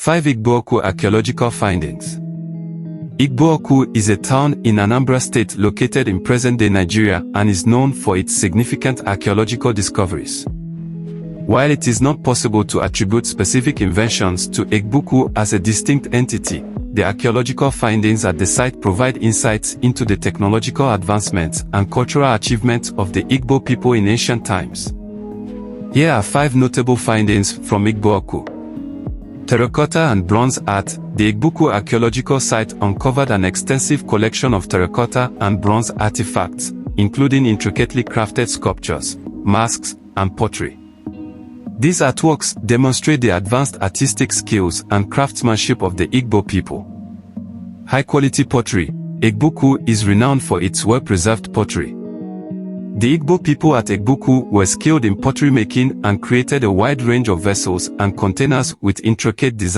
5 Igboukwu archaeological findings. Igboukwu is a town in Anambra State located in present-day Nigeria and is known for its significant archaeological discoveries. While it is not possible to attribute specific inventions to Igboukwu as a distinct entity, the archaeological findings at the site provide insights into the technological advancements and cultural achievements of the Igbo people in ancient times. Here are 5 notable findings from Igboukwu. Terracotta and bronze art. The Igboukwu archaeological site uncovered an extensive collection of terracotta and bronze artifacts, including intricately crafted sculptures, masks, and pottery. These artworks demonstrate the advanced artistic skills and craftsmanship of the Igbo people. High-quality pottery. Igboukwu is renowned for its well-preserved pottery. The Igbo people at Igboukwu were skilled in pottery making and created a wide range of vessels and containers with intricate designs.